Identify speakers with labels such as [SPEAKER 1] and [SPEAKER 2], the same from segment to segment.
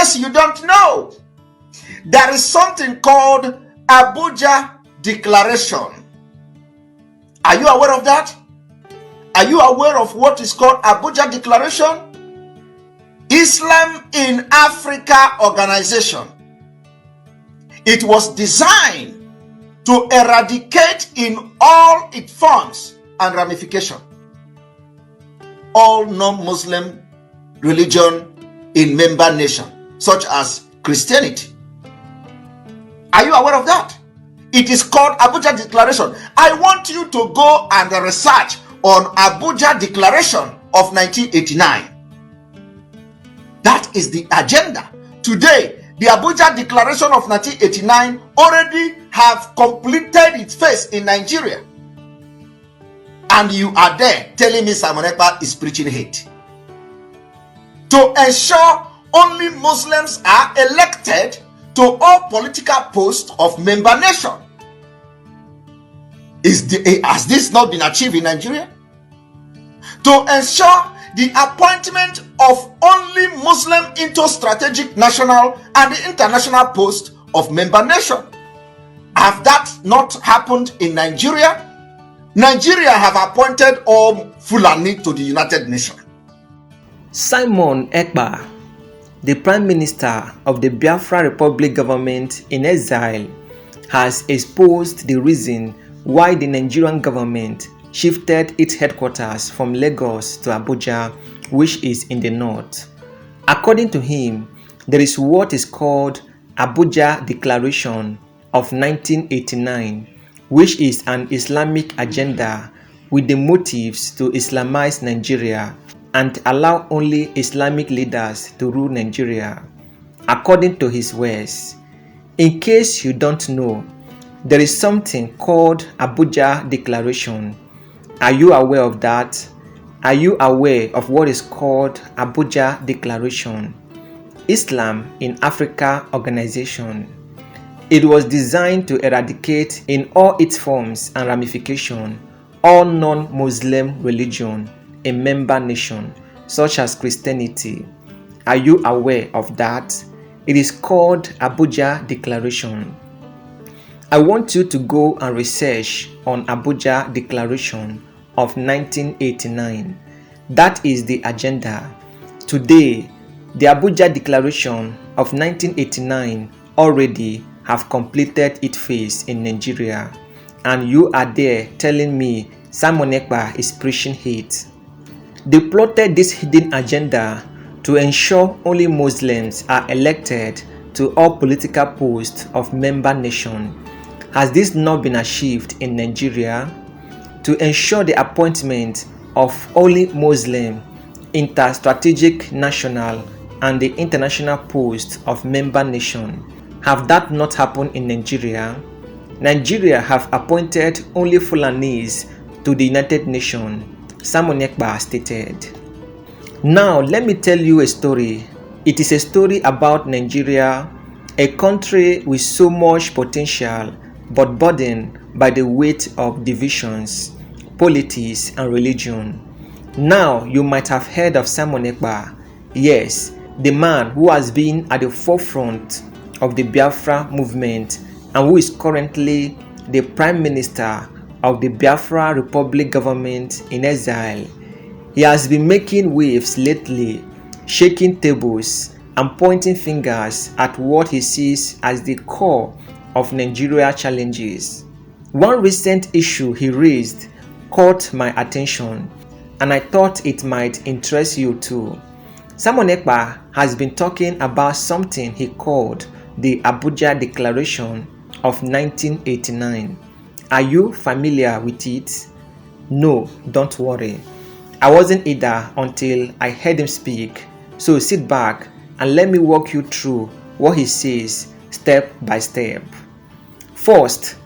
[SPEAKER 1] case you don't know, there is something called Abuja Declaration. Are you aware of that? Are you aware of what is called Abuja Declaration? Islam in Africa organization. It was designed to eradicate in all its forms and ramifications all non-Muslim religion in member nation, such as Christianity. Are you aware of that? It is called Abuja Declaration. I want you to go and research on Abuja Declaration of 1989. That is the agenda. Today, the Abuja Declaration of 1989 already have completed its phase in Nigeria. And you are there telling me Simon Ekpa is preaching hate. To ensure only Muslims are elected to all political posts of member nation. Has this not been achieved in Nigeria? To ensure the appointment of only Muslim into strategic national and international posts of member nation. Have that not happened in Nigeria? Nigeria have appointed all Fulani to the United Nations.
[SPEAKER 2] Simon Ekpa, the Prime Minister of the Biafra Republic government in exile, has exposed the reason why the Nigerian government shifted its headquarters from Lagos to Abuja, which is in the north. According to him, there is what is called Abuja Declaration of 1989, which is an Islamic agenda with the motives to Islamize Nigeria and allow only Islamic leaders to rule Nigeria. According to his words, in case you don't know, there is something called Abuja Declaration. Are you aware of that? Are you aware of what is called Abuja Declaration? Islam in Africa organization. It was designed to eradicate in all its forms and ramifications all non-Muslim religion in member nation, such as Christianity. Are you aware of that? It is called Abuja Declaration. I want you to go and research on Abuja Declaration of 1989. That is the agenda. Today, the Abuja Declaration of 1989 already have completed its phase in Nigeria, and you are there telling me Simon Ekpa is preaching hate. They plotted this hidden agenda to ensure only Muslims are elected to all political posts of member nation. Has this not been achieved in Nigeria? To ensure the appointment of only Muslim inter-strategic national and the international posts of member nation. Have that not happened in Nigeria? Nigeria have appointed only Fulanis to the United Nations, Simon Ekpa stated. Now let me tell you a story. It is a story about Nigeria, a country with so much potential but burdened by the weight of divisions, politics and religion. Now you might have heard of Simon Ekpa. Yes, the man who has been at the forefront of the Biafra movement and who is currently the Prime Minister of the Biafra Republic government in exile. He has been making waves lately, shaking tables and pointing fingers at what he sees as the core of Nigeria challenges. One recent issue he raised caught my attention, and I thought it might interest you too. Simon Ekpa has been talking about something he called the Abuja Declaration of 1989. Are you familiar with it? No, don't worry. I wasn't either until I heard him speak. So sit back and let me walk you through what he says step by step. First,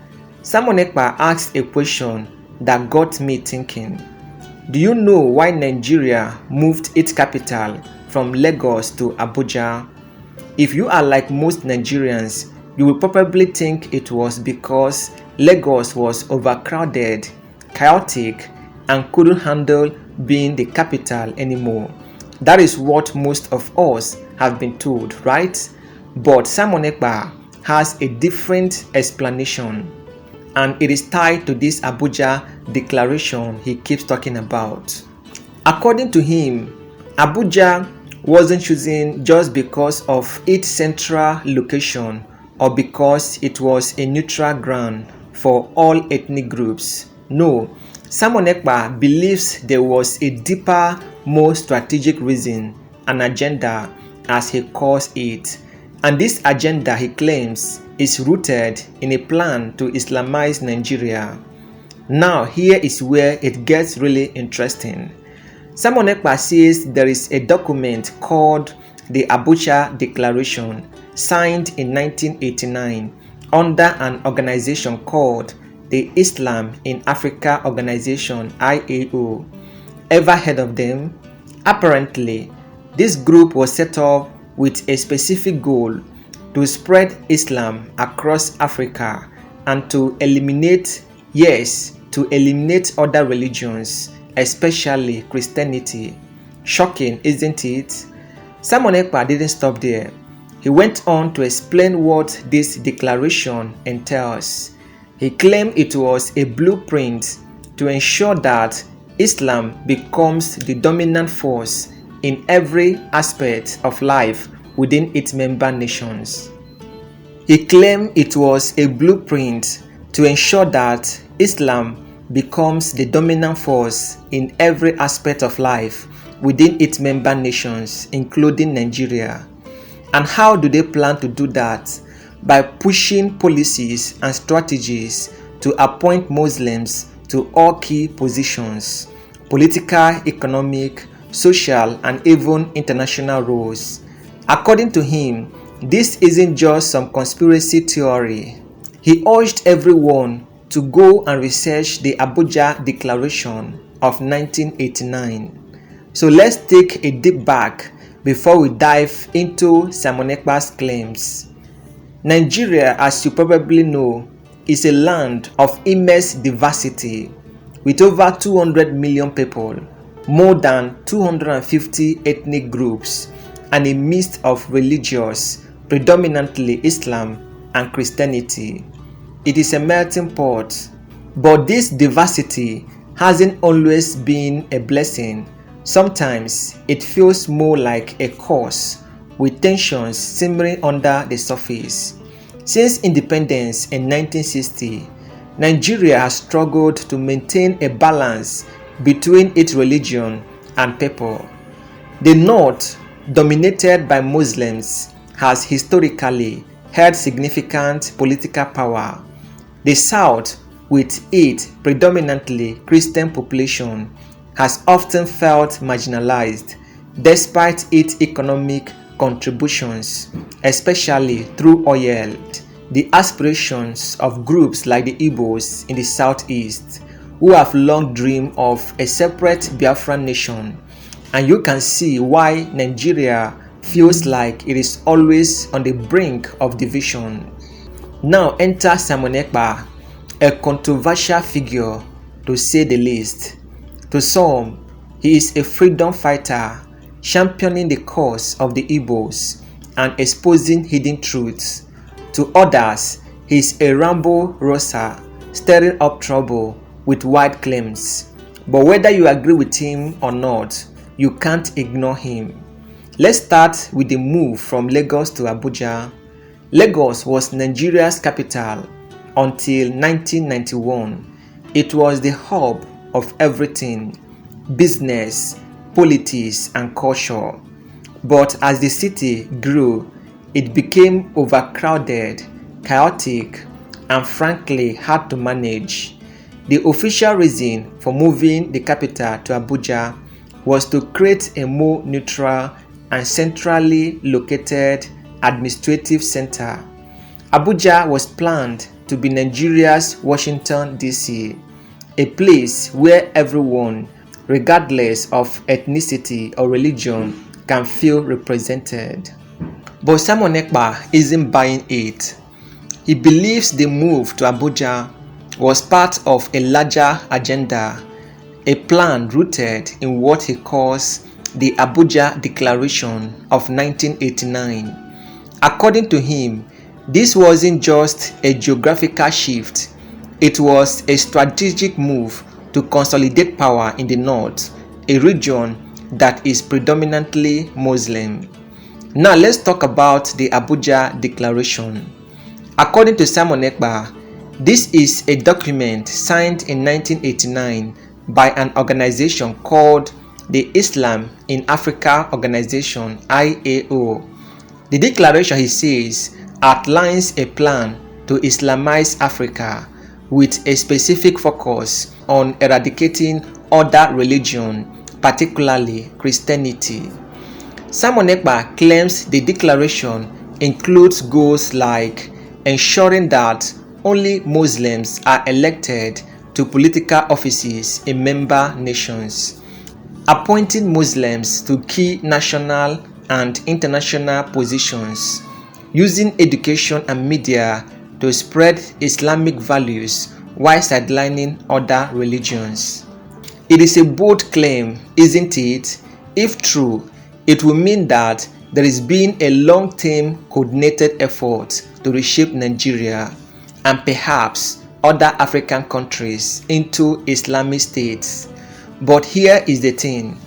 [SPEAKER 2] Simon Ekpa asked a question that got me thinking. Do you know why Nigeria moved its capital from Lagos to Abuja? If you are like most Nigerians, you will probably think it was because Lagos was overcrowded, chaotic, and couldn't handle being the capital anymore. That is what most of us have been told, right? But Simon Ekpa has a different explanation, and it is tied to this Abuja declaration he keeps talking about. According to him, Abuja wasn't chosen just because of its central location or because it was a neutral ground for all ethnic groups. No, Simon Ekpa believes there was a deeper, more strategic reason, an agenda as he calls it. And this agenda, he claims, is rooted in a plan to Islamize Nigeria. Now, here is where it gets really interesting. Simon Ekpa says there is a document called the Abuja Declaration, signed in 1989 under an organization called the Islam in Africa Organization, IAO. Ever heard of them? Apparently, this group was set up with a specific goal to spread Islam across Africa and to eliminate other religions, especially Christianity. Shocking, isn't it? Simon Ekpa didn't stop there. He went on to explain what this declaration entails. He claimed it was a blueprint to ensure that Islam becomes the dominant force in every aspect of life within its member nations. He claimed it was a blueprint to ensure that Islam becomes the dominant force in every aspect of life within its member nations, including Nigeria. And how do they plan to do that? By pushing policies and strategies to appoint Muslims to all key positions, political, economic, social, and even international roles. According to him, this isn't just some conspiracy theory. He urged everyone to go and research the Abuja Declaration of 1989. So let's take a deep back before we dive into Simon Ekpa's claims. Nigeria, as you probably know, is a land of immense diversity with over 200 million people, more than 250 ethnic groups, and a mix of religions, predominantly Islam and Christianity. It is a melting pot, but this diversity hasn't always been a blessing. Sometimes it feels more like a curse, with tensions simmering under the surface. Since independence in 1960, Nigeria has struggled to maintain a balance between its religion and people. The North, dominated by Muslims, has historically held significant political power. The South, with its predominantly Christian population, has often felt marginalized despite its economic contributions, especially through oil. The aspirations of groups like the Igbos in the southeast, who have long dreamed of a separate Biafran nation, and you can see why Nigeria feels like it is always on the brink of division. Now enter Simon Ekpa, a controversial figure to say the least. To some, he is a freedom fighter, championing the cause of the Igbos and exposing hidden truths. To others, he is a Rambo Rosa, stirring up trouble with wild claims. But whether you agree with him or not, you can't ignore him. Let's start with the move from Lagos to Abuja. Lagos was Nigeria's capital until 1991. It was the hub of everything: business, politics, and culture. But as the city grew, it became overcrowded, chaotic, and frankly hard to manage. The official reason for moving the capital to Abuja was to create a more neutral and centrally located administrative center. Abuja was planned to be Nigeria's Washington, D.C., a place where everyone, regardless of ethnicity or religion, can feel represented. But Simon Ekpa isn't buying it. He believes the move to Abuja was part of a larger agenda, a plan rooted in what he calls the Abuja Declaration of 1989. According to him, this wasn't just a geographical shift, it was a strategic move to consolidate power in the north, a region that is predominantly Muslim. Now let's talk about the Abuja Declaration. According to Simon Ekpa, this is a document signed in 1989 by an organization called the Islam in Africa Organization (IAO). The declaration, he says, outlines a plan to Islamize Africa with a specific focus on eradicating other religions, particularly Christianity. Simon Ekpa claims the declaration includes goals like ensuring that only Muslims are elected to political offices in member nations, appointing Muslims to key national and international positions, using education and media to spread Islamic values while sidelining other religions. It is a bold claim, isn't it? If true, it will mean that there is been a long-term coordinated effort to reshape Nigeria and perhaps other African countries into Islamic states. But here is the thing.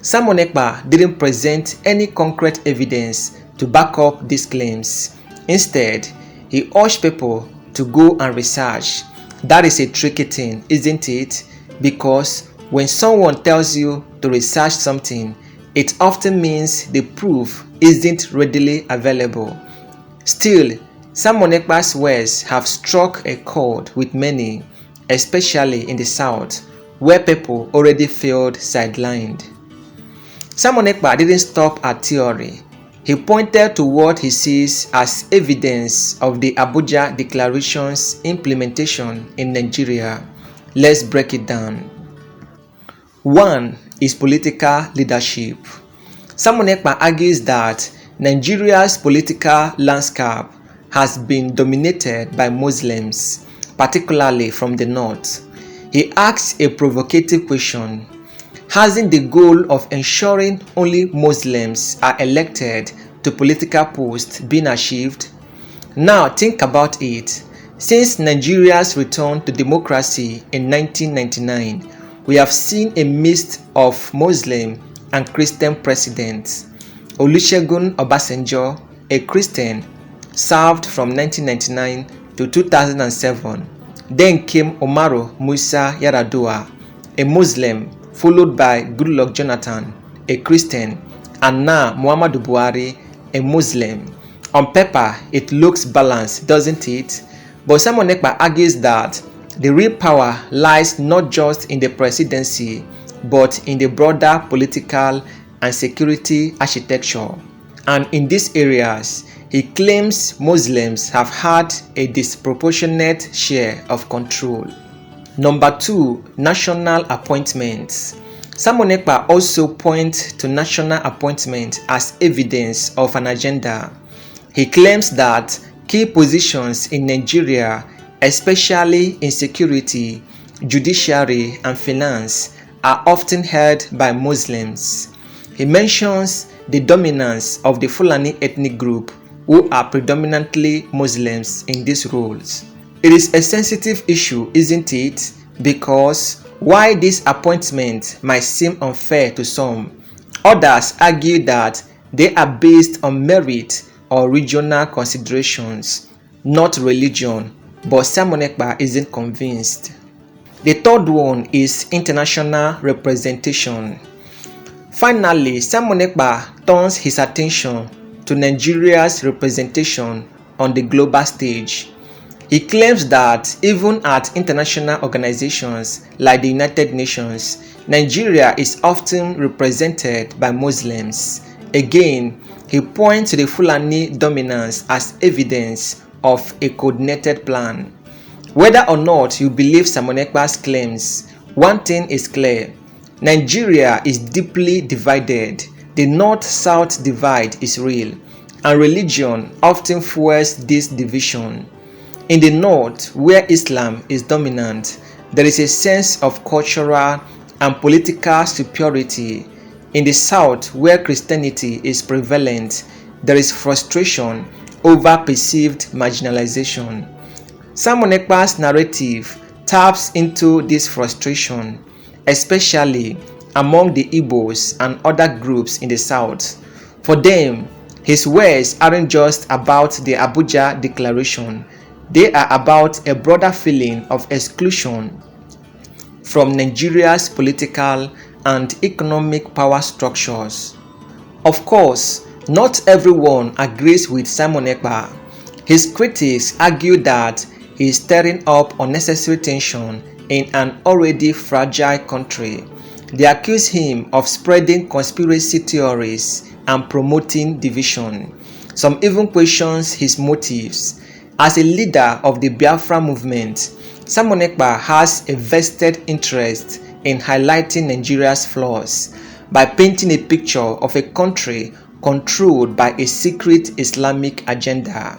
[SPEAKER 2] Simon Ekpa didn't present any concrete evidence to back up these claims. Instead, he urged people to go and research. That is a tricky thing, isn't it? Because when someone tells you to research something, it often means the proof isn't readily available. Still, Simon Ekpa's words have struck a chord with many, especially in the South, where people already felt sidelined. Simon Ekpa didn't stop at theory. He pointed to what he sees as evidence of the Abuja Declaration's implementation in Nigeria. Let's break it down. 1 is political leadership. Simon Ekpa argues that Nigeria's political landscape has been dominated by Muslims, particularly from the north. He asks a provocative question. Hasn't the goal of ensuring only Muslims are elected to political posts been achieved? Now think about it. Since Nigeria's return to democracy in 1999, we have seen a mix of Muslim and Christian presidents. Olusegun Obasanjo, a Christian, served from 1999 to 2007. Then came Umaru Musa Yar'Adua, a Muslim, followed by Goodluck Jonathan, a Christian, and now Muhammadu Buhari, a Muslim. On paper, it looks balanced, doesn't it? But Simon Ekpa argues that the real power lies not just in the presidency, but in the broader political and security architecture. And in these areas, he claims Muslims have had a disproportionate share of control. Number 2, national appointments. Simon Ekpa also points to national appointment as evidence of an agenda. He claims that key positions in Nigeria, especially in security, judiciary, and finance, are often held by Muslims. He mentions the dominance of the Fulani ethnic group, who are predominantly Muslims in these roles. It is a sensitive issue, isn't it? Because while this appointment might seem unfair to some, others argue that they are based on merit or regional considerations, not religion, but Simon Ekpa isn't convinced. The third one is international representation. Finally, Simon Ekpa turns his attention to Nigeria's representation on the global stage. He claims that even at international organizations like the United Nations, Nigeria is often represented by Muslims. Again, he points to the Fulani dominance as evidence of a coordinated plan. Whether or not you believe Simon Ekpa's claims, one thing is clear. Nigeria is deeply divided. The North-South divide is real, and religion often fuels this division. In the North, where Islam is dominant, there is a sense of cultural and political superiority. In the South, where Christianity is prevalent, there is frustration over perceived marginalization. Simon Ekpa's narrative taps into this frustration, especially among the Igbos and other groups in the South. For them, his words aren't just about the Abuja Declaration, they are about a broader feeling of exclusion from Nigeria's political and economic power structures. Of course, not everyone agrees with Simon Ekpa. His critics argue that he is stirring up unnecessary tension in an already fragile country. They accuse him of spreading conspiracy theories and promoting division. Some even questions his motives. As a leader of the Biafra movement, Simon Ekpa has a vested interest in highlighting Nigeria's flaws by painting a picture of a country controlled by a secret Islamic agenda.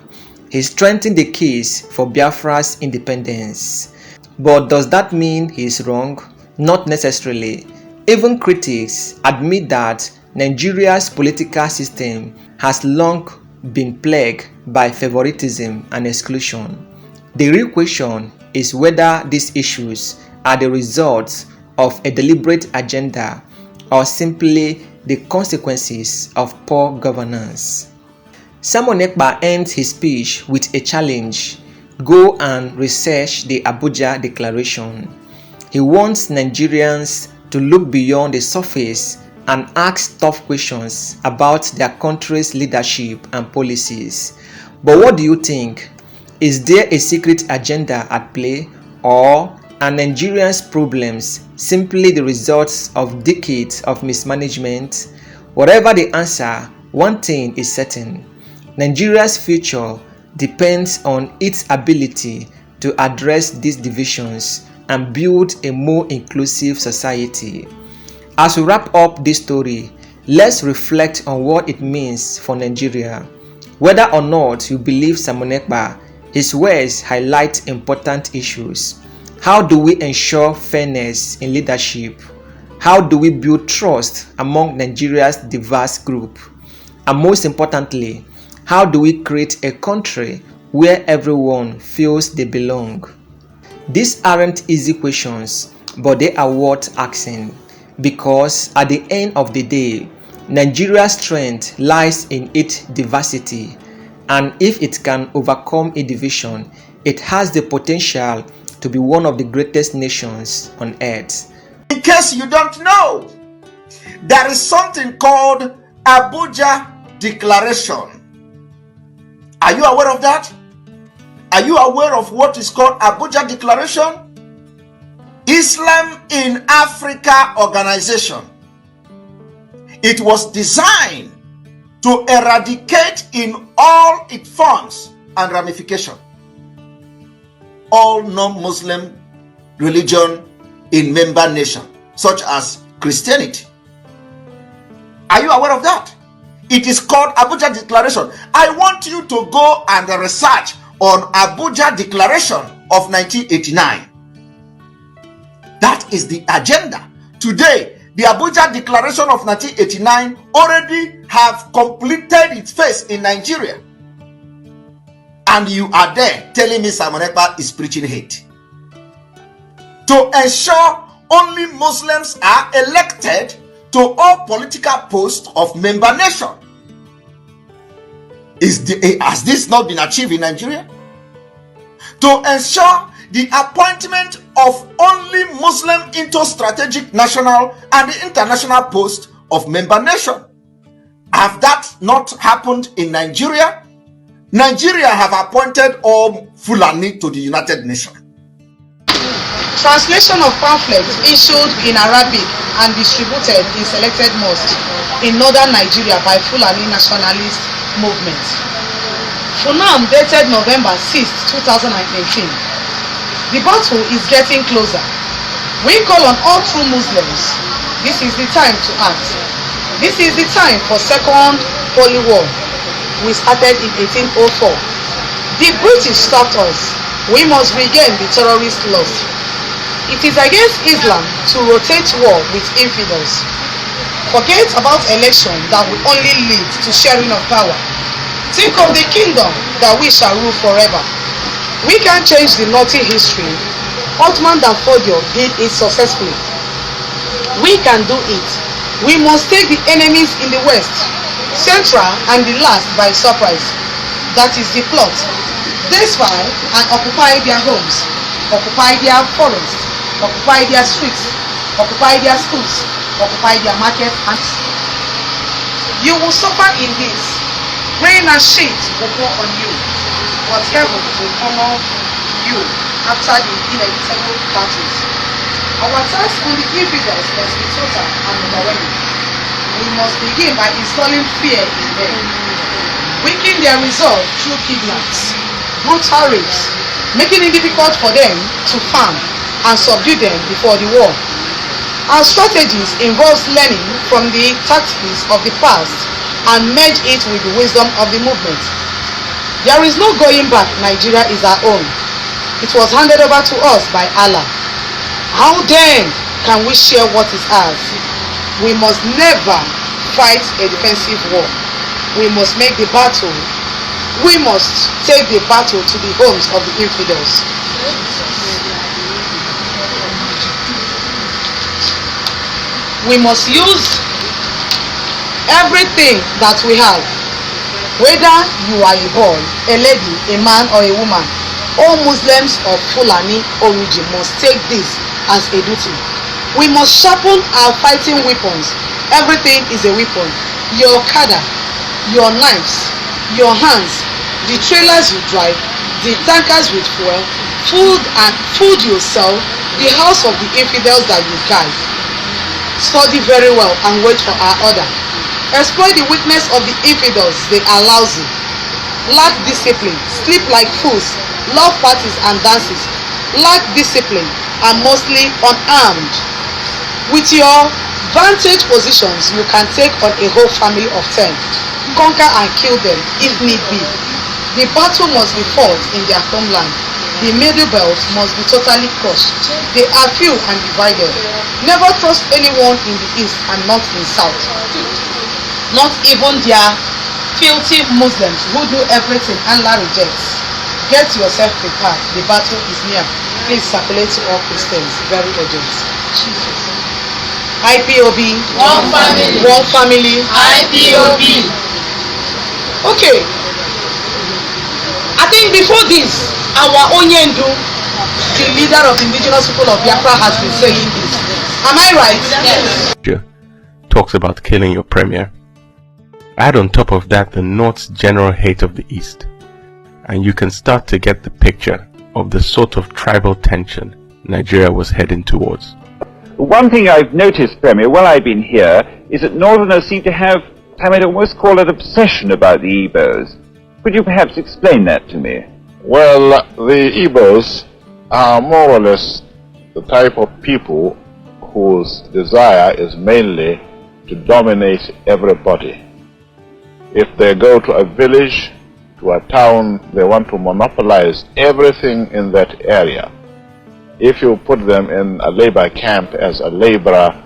[SPEAKER 2] He strengthened the case for Biafra's independence. But does that mean he is wrong? Not necessarily. Even critics admit that Nigeria's political system has long been plagued by favoritism and exclusion. The real question is whether these issues are the result of a deliberate agenda or simply the consequences of poor governance. Simon Ekpa ends his speech with a challenge: go and research the Abuja Declaration. He wants Nigerians to look beyond the surface and ask tough questions about their country's leadership and policies. But what do you think? Is there a secret agenda at play, or are Nigerians' problems simply the results of decades of mismanagement? Whatever the answer, one thing is certain: Nigeria's future depends on its ability to address these divisions and build a more inclusive society. As we wrap up this story, let's reflect on what it means for Nigeria. Whether or not you believe Simon Ekpa, his words highlight important issues. How do we ensure fairness in leadership? How do we build trust among Nigeria's diverse group? And most importantly, how do we create a country where everyone feels they belong? These aren't easy questions, but they are worth asking, because at the end of the day, Nigeria's strength lies in its diversity, and if it can overcome a division, it has the potential to be one of the greatest nations on earth.
[SPEAKER 1] In case you don't know, there is something called Abuja Declaration. Are you aware of that? Are you aware of what is called Abuja Declaration? Islam in Africa organization. It was designed to eradicate in all its forms and ramifications all non-Muslim religion in member nation, such as Christianity. Are you aware of that? It is called Abuja Declaration. I want you to go and research on Abuja Declaration of 1989. That is the agenda. Today, the Abuja Declaration of 1989 already have completed its phase in Nigeria. And you are there telling me Simon Ekpa is preaching hate. To ensure only Muslims are elected to all political posts of member nation. Has this not been achieved in Nigeria? To ensure the appointment of only Muslim into strategic national and international posts of member nation. Have that not happened in Nigeria? Nigeria have appointed all Fulani to the United Nations.
[SPEAKER 3] Translation of pamphlets issued in Arabic and distributed in selected mosques in northern Nigeria by Fulani nationalist movement. Funam dated November 6, 2018. The battle is getting closer. We call on all true Muslims. This is the time to act. This is the time for Second Holy War. We started in 1804. The British stopped us. We must regain the terrorist lost. It is against Islam to rotate war with infidels. Forget about election that will only lead to sharing of power. Think of the kingdom that we shall rule forever. We can change the naughty history. Ottoman Dan Fodio did it successfully. We can do it. We must take the enemies in the west, central and the last by surprise. That is the plot. They spy and occupy their homes, occupy their forests, occupy their streets, occupy their schools, occupy their markets, and you will suffer in this. Rain and shade will fall on you, but heaven will honor you after the inevitable battles. Our task on the infidels must be total and overwhelming. We must begin by installing fear in them, weaken their resolve through kidnaps, brutal rapes, making it difficult for them to farm and subdue them before the war. Our strategies involves learning from the tactics of the past and merge it with the wisdom of the movement. There is no going back. Nigeria is our own. It was handed over to us by Allah. How then can we share what is ours? We must never fight a defensive war. We must make the battle. We must take the battle to the homes of the infidels. We must use everything that we have, whether you are a boy, a lady, a man or a woman. All Muslims of Fulani origin must take this as a duty. We must sharpen our fighting weapons. Everything is a weapon. Your kada, your knives, your hands, the trailers you drive, the tankers with fuel, food you sell, the house of the infidels that you guide. Study very well and wait for our order. Exploit the weakness of the infidels. They are lousy, lack discipline, sleep like fools, love parties and dances, lack discipline, and mostly unarmed. With your vantage positions, you can take on a whole family of 10, conquer and kill them if need be. The battle must be fought in their homeland. The middle belt must be totally crushed. They are few and divided. Never trust anyone in the east and not in south. Not even their filthy Muslims who do everything Allah rejects. Get yourself prepared. The battle is near. Please circulate to all Christians. Very urgent. IPOB.
[SPEAKER 4] One family.
[SPEAKER 3] One family.
[SPEAKER 4] IPOB.
[SPEAKER 3] Okay. I think before this, our Onyendu, the leader of the indigenous people of Biafra, has been saying this. Am I right?
[SPEAKER 4] Yes.
[SPEAKER 5] Talks about killing your premier. Add on top of that the North's general hate of the East, and you can start to get the picture of the sort of tribal tension Nigeria was heading towards.
[SPEAKER 6] One thing I've noticed, Premier, while I've been here, is that Northerners seem to have, I might almost call it, obsession about the Igbos. Could you perhaps explain that to me?
[SPEAKER 7] Well, the Igbos are more or less the type of people whose desire is mainly to dominate everybody. If they go to a village, to a town, they want to monopolize everything in that area. If you put them in a labor camp as a laborer,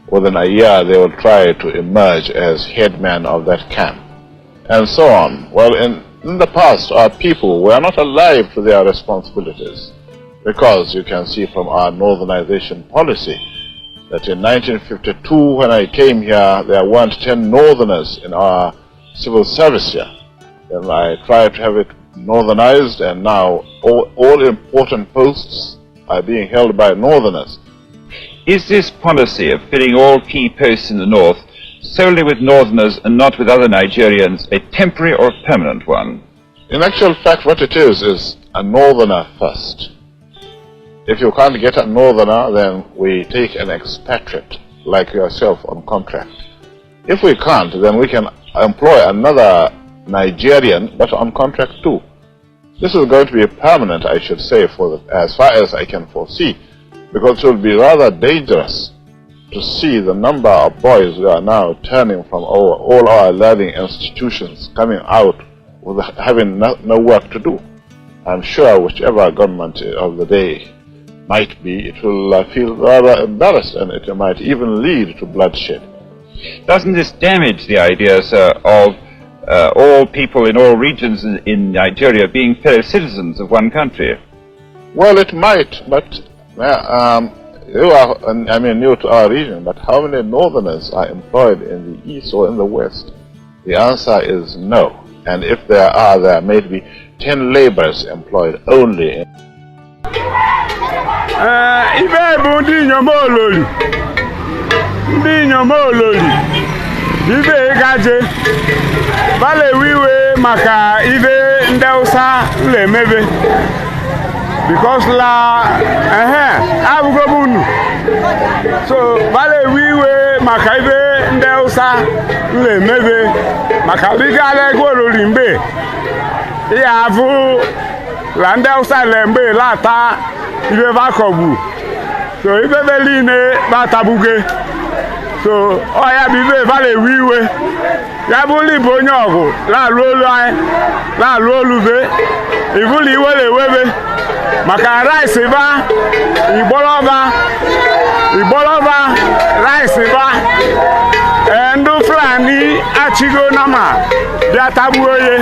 [SPEAKER 7] within a year they will try to emerge as headman of that camp, and so on. Well, in the past, our people were not alive to their responsibilities, because you can see from our northernization policy that in 1952, when I came here, there weren't 10 northerners in our civil service here. Then I tried to have it northernized, and now all important posts are being held by northerners.
[SPEAKER 6] Is this policy of filling all key posts in the North solely with Northerners and not with other Nigerians a temporary or permanent one?
[SPEAKER 7] In actual fact, what it is a northerner first. If you can't get a northerner, then we take an expatriate like yourself on contract. If we can't, then we can employ another Nigerian, but on contract too. This is going to be permanent, I should say, as far as I can foresee, because it will be rather dangerous to see the number of boys who are now turning from all our learning institutions, coming out with having no work to do. I'm sure whichever government of the day might be, it will feel rather embarrassed, and it might even lead to bloodshed.
[SPEAKER 6] Doesn't this damage the idea, sir, of all people in all regions in Nigeria being fellow citizens of one country?
[SPEAKER 7] Well, it might, but you are, I mean, new to our region, but how many northerners are employed in the east or in the west? The answer is no. And if there may be 10 laborers employed only in
[SPEAKER 8] ibe bụ ndị inyom ololi ibe gaje bale wiwe maka ibe ndị Hausa na-emebe because abụgo bunu so bale wiwe maka ibe ndị Hausa na-emebe maka bigala ego ololi mgbe ya avụ la ndị Hausa lembe lata ibe bakọgbu so ibe beline batabuge so oya bibe vale wiwe ya buli bonye ọgụ la olube ibuli iwele webe maka rice ba igboloba rice ba ndu Fulani achigo nama bịa tagbuo ye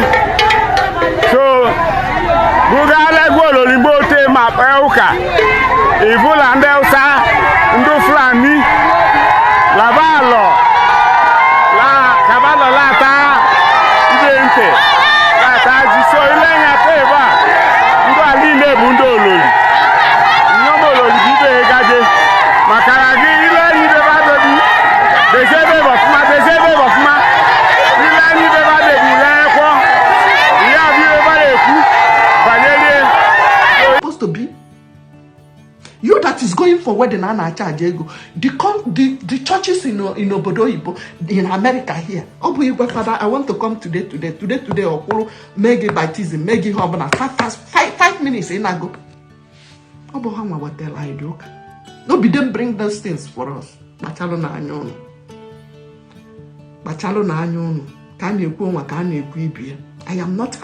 [SPEAKER 8] so bugale gwololimbo te ma peuka ivula ndị Hausa ndu Fulani kabalo lata idente lata jiso ilenya teba ndu aline bu ndu ololi nyomo ololi bibe gaje makara gi ile ni be ba bebu bezebe bofuma ile ni be ba bebu lekwo iya bi be ba leku banyele
[SPEAKER 9] supposed to be you that is going for wedding and charge ego the churches in Obodo Oyibo in America here. Father, I want to come today or megi baptism, megi hobna 5 minutes in ago. What the lie joke? No be them bring those things for us. Bachalo na anyono. Can you go can you I am not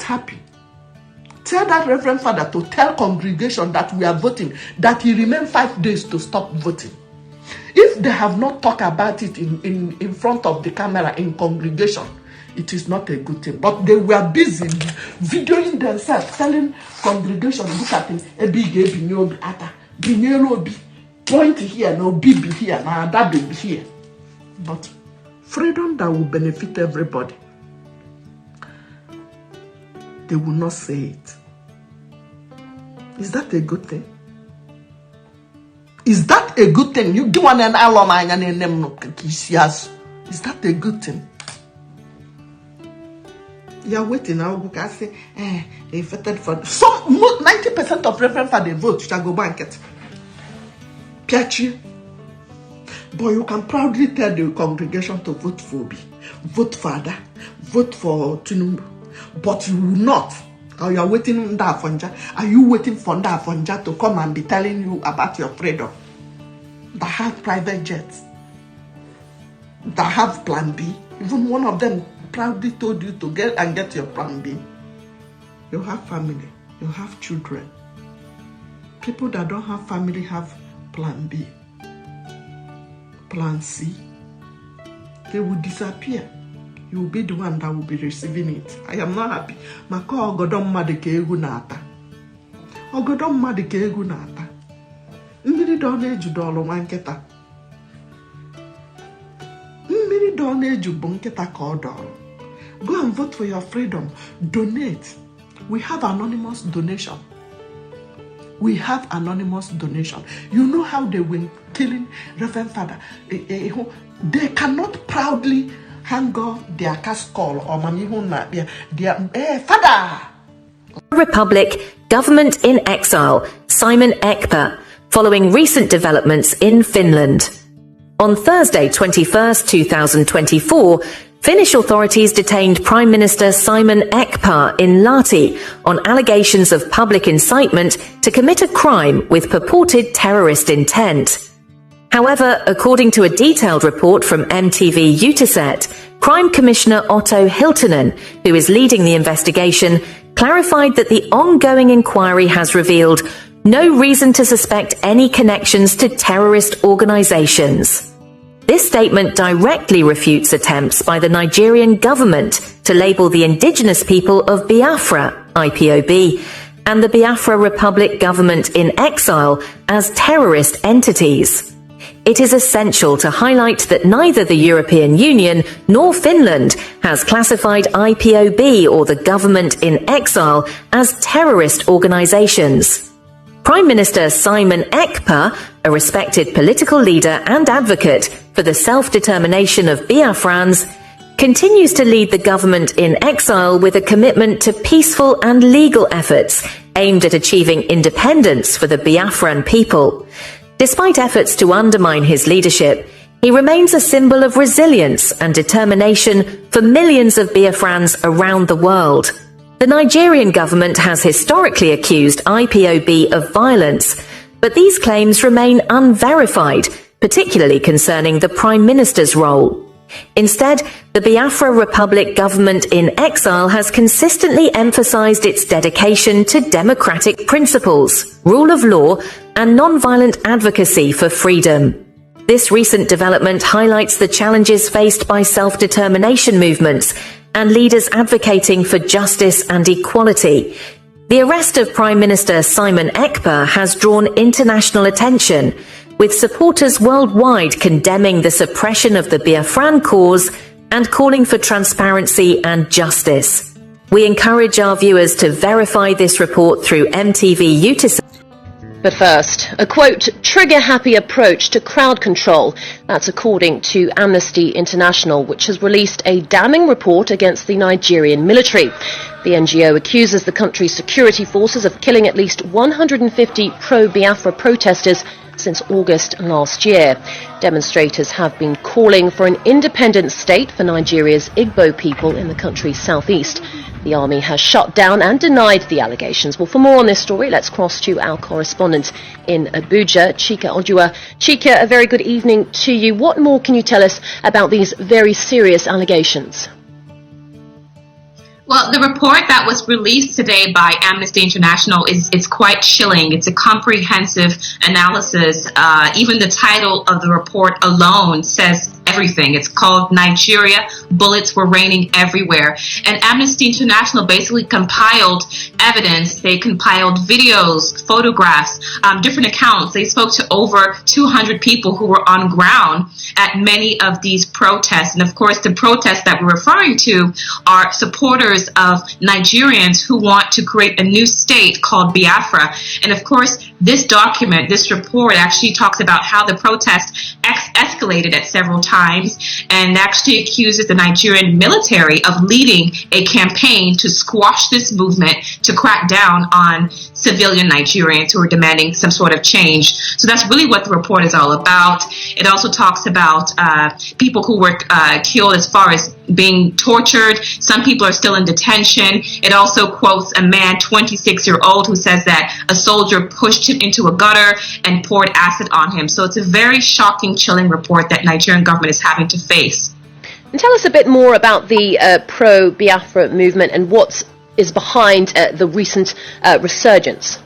[SPEAKER 9] happy. Tell that Reverend Father to tell congregation that we are voting, that he remain 5 days to stop voting. If they have not talked about it in front of the camera in congregation, it is not a good thing. But they were busy videoing themselves, telling congregation, look at him, point here, no be here, now that be here. But freedom that will benefit everybody, they will not say it. Is that a good thing? Is that a good thing? You do one an alumni and name no kisias. Is that a good thing? You're waiting now because they voted for some 90% of Reverend for the vote shall go banket. Piachi. But you can proudly tell the congregation to vote for Obi, vote for Ada, vote for Tinubu. But you will not. Or you are waiting for Ndafonja. Are you waiting for Ndafonja to come and be telling you about your freedom? That have private jets. That have plan B. Even one of them proudly told you to get your plan B. You have family. You have children. People that don't have family have plan B. Plan C. They will disappear. You will be the one that will be receiving it. I am not happy. Maka ogodom madike egu nata. Ogodom madike egu nata. Mmiri don eju dolo wanketa. Mmiri don eju bunketa ka odolo. Go and vote for your freedom. Donate. We have anonymous donation. You know how they were killing Reverend Father. They cannot proudly hang up their castle or their Father.
[SPEAKER 10] Republic, government in exile, Simon Ekpa, following recent developments in Finland. On Thursday, 21st, 2024, Finnish authorities detained Prime Minister Simon Ekpa in Lahti on allegations of public incitement to commit a crime with purported terrorist intent. However, according to a detailed report from MTV Uutiset, Crime Commissioner Otto Hiltunen, who is leading the investigation, clarified that the ongoing inquiry has revealed no reason to suspect any connections to terrorist organizations. This statement directly refutes attempts by the Nigerian government to label the indigenous people of Biafra, IPOB, and the Biafra Republic government in exile as terrorist entities. It is essential to highlight that neither the European Union nor Finland has classified IPOB or the government in exile as terrorist organizations. Prime Minister Simon Ekpa, a respected political leader and advocate for the self-determination of Biafrans, continues to lead the government in exile with a commitment to peaceful and legal efforts aimed at achieving independence for the Biafran people. Despite efforts to undermine his leadership, he remains a symbol of resilience and determination for millions of Biafrans around the world. The Nigerian government has historically accused IPOB of violence, but these claims remain unverified, particularly concerning the Prime Minister's role. Instead, the Biafra Republic government in exile has consistently emphasized its dedication to democratic principles, rule of law, and non-violent advocacy for freedom. This recent development highlights the challenges faced by self-determination movements and leaders advocating for justice and equality. The arrest of Prime Minister Simon Ekpa has drawn international attention, with supporters worldwide condemning the suppression of the Biafran cause and calling for transparency and justice. We encourage our viewers to verify this report through MTV Utis.
[SPEAKER 11] But first, a quote, trigger-happy approach to crowd control. That's according to Amnesty International, which has released a damning report against the Nigerian military. The NGO accuses the country's security forces of killing at least 150 pro-Biafra protesters since August last year. Demonstrators have been calling for an independent state for Nigeria's Igbo people in the country's southeast. The army has shut down and denied the allegations. Well, for more on this story, let's cross to our correspondent in Abuja, Chika Ojua. Chika, a very good evening to you. What more can you tell us about these very serious allegations?
[SPEAKER 12] Well, the report that was released today by Amnesty International is quite chilling. It's a comprehensive analysis. Even the title of the report alone says everything. It's called Nigeria, Bullets Were Raining Everywhere. And Amnesty International basically compiled evidence. They compiled videos, photographs, different accounts. They spoke to over 200 people who were on ground at many of these protests. And of course, the protests that we're referring to are supporters of Nigerians who want to create a new state called Biafra. And of course, this document, this report actually talks about how the protest escalated at several times and actually accuses the Nigerian military of leading a campaign to squash this movement to crack down on civilian Nigerians who are demanding some sort of change. So that's really what the report is all about. It also talks about people who were killed as far as being tortured. Some people are still in detention. It also quotes a man, 26-year-old, who says that a soldier pushed him into a gutter and poured acid on him. So it's a very shocking, chilling report that Nigerian government is having to face.
[SPEAKER 11] And tell us a bit more about the pro-Biafra movement and what is behind the recent resurgence.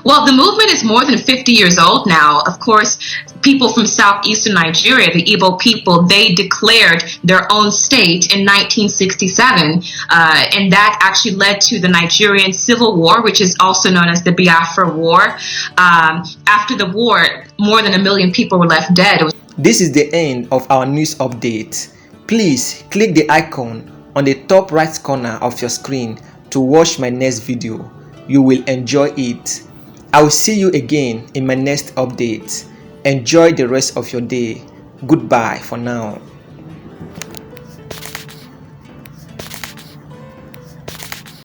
[SPEAKER 12] Well, the movement is more than 50 years old now. Of course, people from southeastern Nigeria, the Igbo people, they declared their own state in 1967, and that actually led to the Nigerian Civil War, which is also known as the Biafra War. After the war, more than 1 million people were left dead.
[SPEAKER 2] This is the end of our news update. Please click the icon on the top right corner of your screen to watch my next video. You will enjoy it. I will see you again in my next update. Enjoy the rest of your day. Goodbye for now.